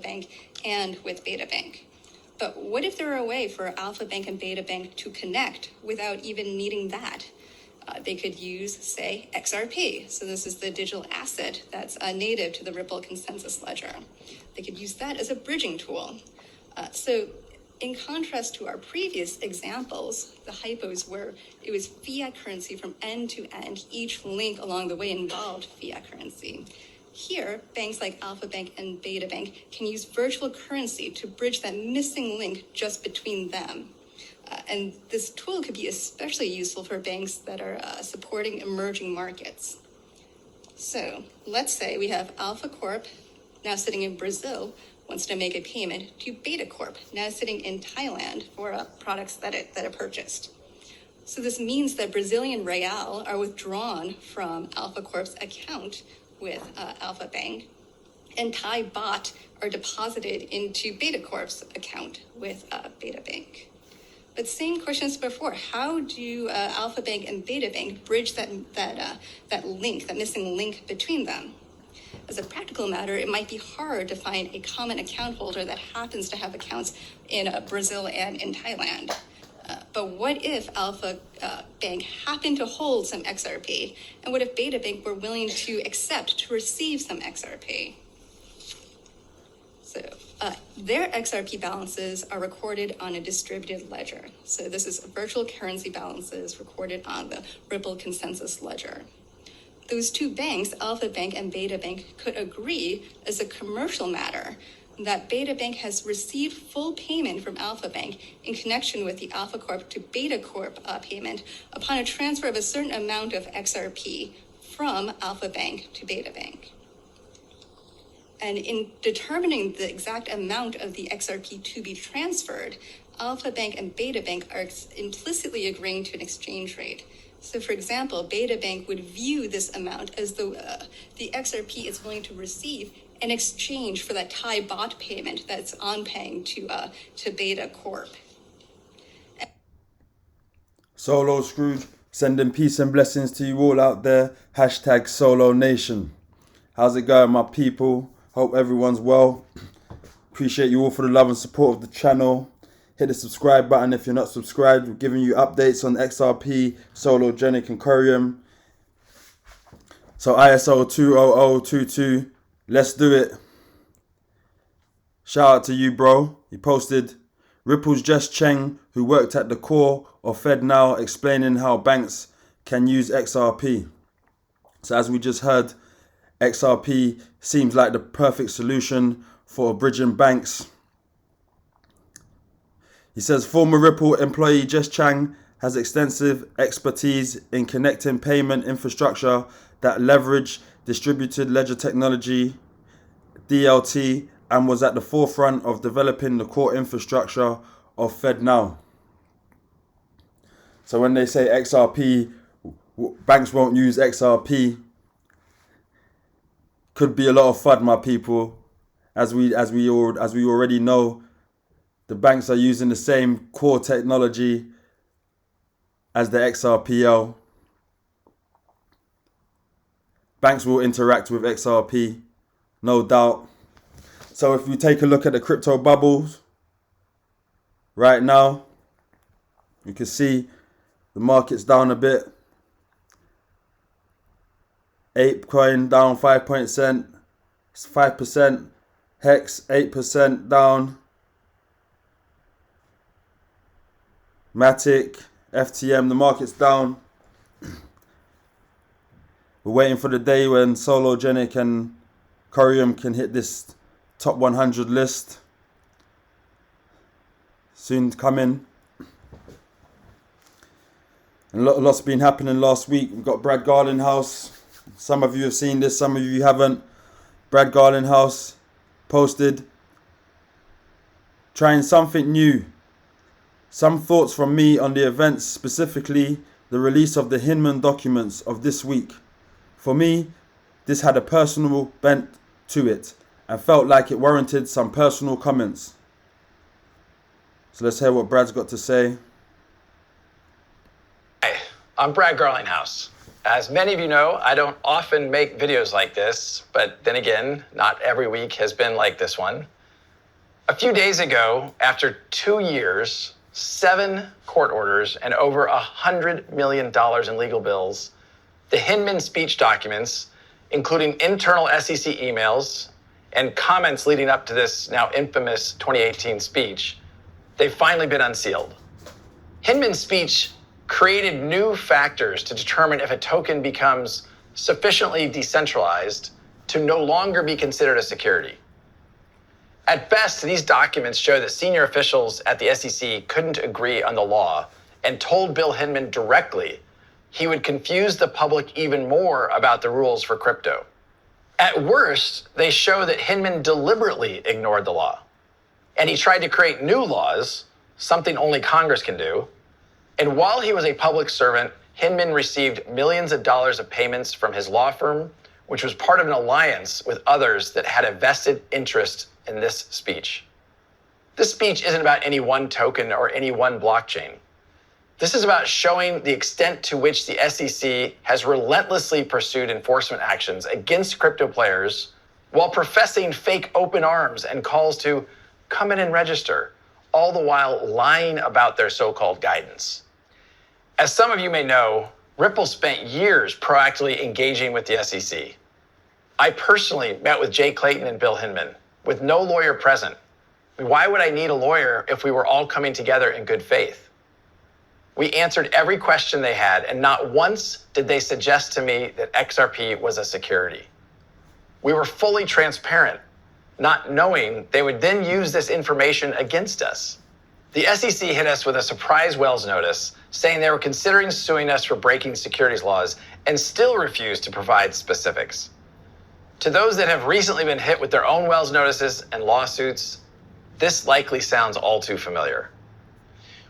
Bank and with Beta Bank. But what if there were a way for Alpha Bank and Beta Bank to connect without even needing that? They could use, say, XRP. So this is the digital asset that's native to the Ripple consensus ledger. They could use that as a bridging tool. So in contrast to our previous examples, the hypos where it was fiat currency from end to end, each link along the way involved fiat currency. Here, banks like Alpha Bank and Beta Bank can use virtual currency to bridge that missing link just between them. And this tool could be especially useful for banks that are supporting emerging markets. So let's say we have Alpha Corp, now sitting in Brazil, wants to make a payment to Beta Corp, now sitting in Thailand for products that it purchased. So this means that Brazilian real are withdrawn from Alpha Corp's account with Alpha Bank, and Thai baht are deposited into Beta Corp's account with Beta Bank. But same question as before, how do Alpha Bank and Beta Bank bridge that link, that missing link between them? As a practical matter, it might be hard to find a common account holder that happens to have accounts in Brazil and in Thailand. But what if Alpha Bank happened to hold some XRP? And what if Beta Bank were willing to accept to receive some XRP? So their XRP balances are recorded on a distributed ledger. So this is virtual currency balances recorded on the Ripple consensus ledger. Those two banks, Alpha Bank and Beta Bank, could agree as a commercial matter that Beta Bank has received full payment from Alpha Bank in connection with the Alpha Corp to Beta Corp payment upon a transfer of a certain amount of XRP from Alpha Bank to Beta Bank. And in determining the exact amount of the XRP to be transferred, Alpha Bank and Beta Bank are implicitly agreeing to an exchange rate. So for example, Beta Bank would view this amount as though the XRP it's willing to receive in exchange for that Thai baht payment that's on paying to Beta Corp. Solo Scrooge, sending peace and blessings to you all out there. Hashtag Solo Nation. How's it going, my people? Hope everyone's well. Appreciate you all for the love and support of the channel. Hit the subscribe button if you're not subscribed. We're giving you updates on XRP, Sologenic and Curium. So ISO 20022, let's do it. Shout out to you, bro. You posted Ripple's Jess Cheng, who worked at the core of FedNow, explaining how banks can use XRP. So as we just heard, XRP seems like the perfect solution for bridging banks. He says former Ripple employee Jess Chang has extensive expertise in connecting payment infrastructure that leverage distributed ledger technology, DLT, and was at the forefront of developing the core infrastructure of FedNow. So when they say XRP, banks won't use XRP, could be a lot of FUD, my people. As we already know, the banks are using the same core technology as the XRPL. Banks will interact with XRP, no doubt. So if we take a look at the crypto bubbles right now, you can see the market's down a bit. ApeCoin down 5%. Hex 8% down. Matic, FTM, the market's down. We're waiting for the day when Sologenic and Curium can hit this top 100 list. Soon coming. And lots been happening last week. We've got Brad Garlinghouse. Some of you have seen this, some of you haven't. Brad Garlinghouse posted, trying something new. Some thoughts from me on the events, specifically the release of the Hinman documents of this week. For me, this had a personal bent to it and felt like it warranted some personal comments. So let's hear what Brad's got to say. Hi, I'm Brad Garlinghouse. As many of you know, I don't often make videos like this, but then again, not every week has been like this one. A few days ago, after 2 years, 7 court orders, and over $100 million in legal bills, the Hinman speech documents, including internal SEC emails and comments leading up to this now infamous 2018 speech, they've finally been unsealed. Hinman's speech created new factors to determine if a token becomes sufficiently decentralized to no longer be considered a security. At best, these documents show that senior officials at the SEC couldn't agree on the law and told Bill Hinman directly he would confuse the public even more about the rules for crypto. At worst, they show that Hinman deliberately ignored the law, and he tried to create new laws, something only Congress can do. And while he was a public servant, Hinman received millions of dollars of payments from his law firm, which was part of an alliance with others that had a vested interest in this speech. This speech isn't about any one token or any one blockchain. This is about showing the extent to which the SEC has relentlessly pursued enforcement actions against crypto players while professing fake open arms and calls to come in and register, all the while lying about their so-called guidance. As some of you may know, Ripple spent years proactively engaging with the SEC. I personally met with Jay Clayton and Bill Hinman, with no lawyer present. Why would I need a lawyer if we were all coming together in good faith? We answered every question they had, and not once did they suggest to me that XRP was a security. We were fully transparent, not knowing they would then use this information against us. The SEC hit us with a surprise Wells notice saying they were considering suing us for breaking securities laws and still refused to provide specifics. To those that have recently been hit with their own Wells notices and lawsuits, this likely sounds all too familiar.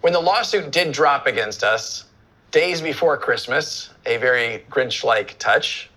When the lawsuit did drop against us, days before Christmas, a very Grinch-like touch,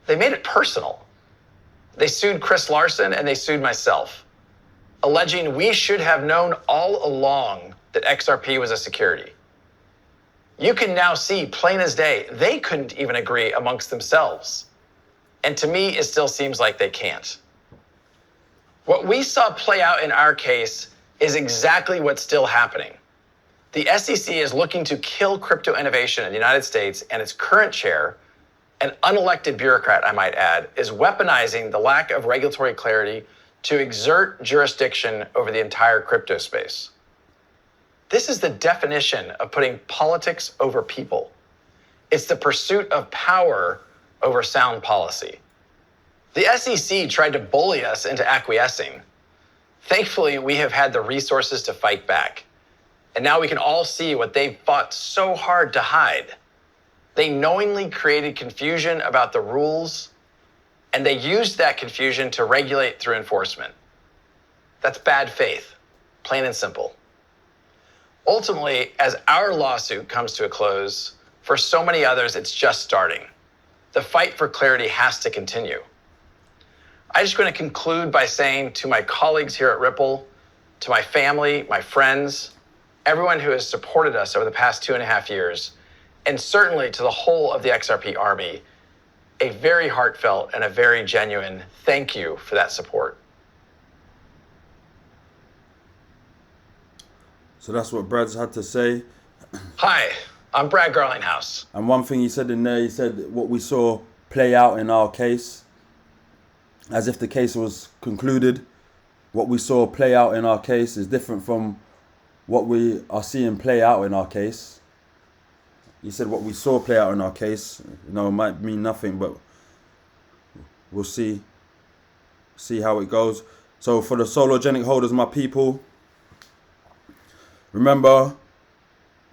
they made it personal. They sued Chris Larson and they sued myself, alleging we should have known all along that XRP was a security. You can now see plain as day, they couldn't even agree amongst themselves. And to me, it still seems like they can't. What we saw play out in our case is exactly what's still happening. The SEC is looking to kill crypto innovation in the United States, and its current chair, an unelected bureaucrat, I might add, is weaponizing the lack of regulatory clarity to exert jurisdiction over the entire crypto space. This is the definition of putting politics over people. It's the pursuit of power over sound policy. The SEC tried to bully us into acquiescing. Thankfully, we have had the resources to fight back. And now we can all see what they fought so hard to hide. They knowingly created confusion about the rules, and they used that confusion to regulate through enforcement. That's bad faith, plain and simple. Ultimately, as our lawsuit comes to a close, for so many others, it's just starting. The fight for clarity has to continue. I'm just going to conclude by saying to my colleagues here at Ripple, to my family, my friends, everyone who has supported us over the past 2.5 years, and certainly to the whole of the XRP army, a very heartfelt and a very genuine thank you for that support. So that's what Brad's had to say. Hi, I'm Brad Garlinghouse. And one thing he said in there, he said what we saw play out in our case, as if the case was concluded. What we saw play out in our case is different from what we are seeing play out in our case. He said what we saw play out in our case, it might mean nothing, but we'll see how it goes. So for the Sologenic holders, my people, remember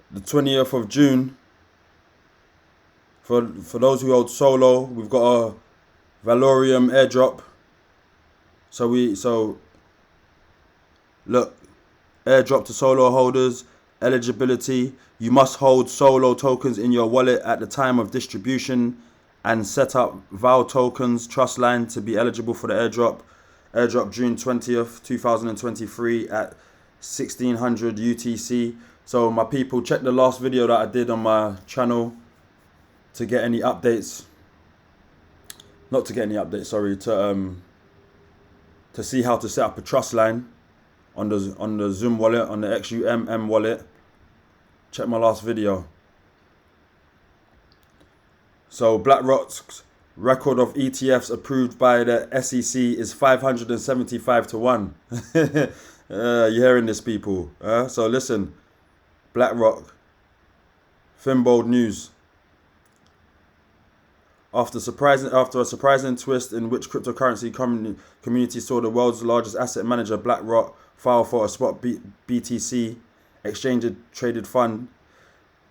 the 20th of June, for those who hold Solo, we've got a Valorium airdrop. So look, airdrop to Solo holders, eligibility. You must hold Solo tokens in your wallet at the time of distribution and set up Val tokens trust line to be eligible for the airdrop. Airdrop June 20th, 2023 at 1600 UTC. So my people, check the last video that I did on my channel to get any updates. Not to get any updates, sorry, to see how to set up a trust line on the Zoom wallet, on the XUMM wallet, check my last video. So BlackRock's record of ETFs approved by the SEC is 575 to 1. You're hearing this, people. So listen, BlackRock, Finbold news. After a surprising twist in which cryptocurrency community saw the world's largest asset manager, BlackRock, file for a spot BTC exchange-traded fund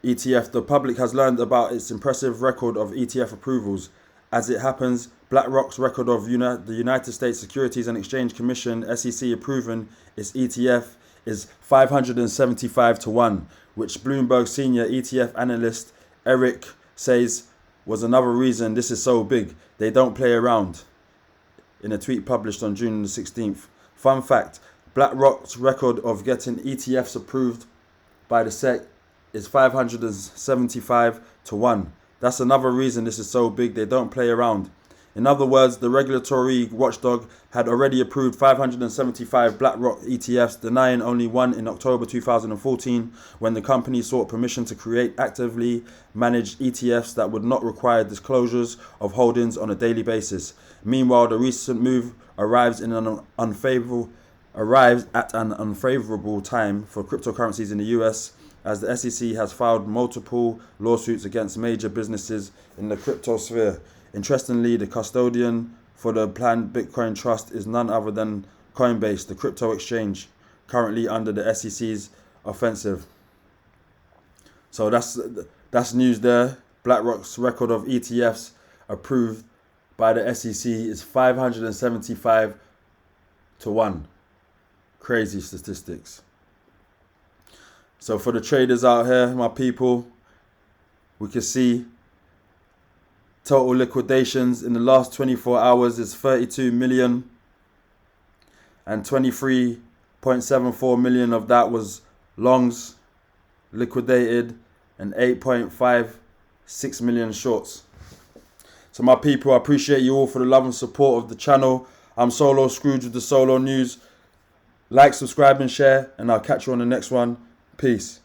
ETF, the public has learned about its impressive record of ETF approvals. As it happens, BlackRock's record of the United States Securities and Exchange Commission (SEC) approving its ETF is 575 to 1, which Bloomberg senior ETF analyst Eric says was another reason this is so big. They don't play around. In a tweet published on June the 16th. Fun fact, BlackRock's record of getting ETFs approved by the SEC is 575 to 1. That's another reason this is so big. They don't play around. In other words, the regulatory watchdog had already approved 575 BlackRock ETFs, denying only one in October 2014 when the company sought permission to create actively managed ETFs that would not require disclosures of holdings on a daily basis. Meanwhile, the recent move arrives at an unfavorable time for cryptocurrencies in the US, as the SEC has filed multiple lawsuits against major businesses in the crypto sphere. Interestingly, the custodian for the planned Bitcoin trust is none other than Coinbase, the crypto exchange, currently under the SEC's offensive. So that's news there. BlackRock's record of ETFs approved by the SEC is 575 to 1. Crazy statistics. So for the traders out here, my people, we can see total liquidations in the last 24 hours is 32 million, and 23.74 million of that was longs liquidated and 8.56 million shorts. So my people, I appreciate you all for the love and support of the channel. I'm Solo Scrooge with the Solo News. Like, subscribe and share, and I'll catch you on the next one. Peace.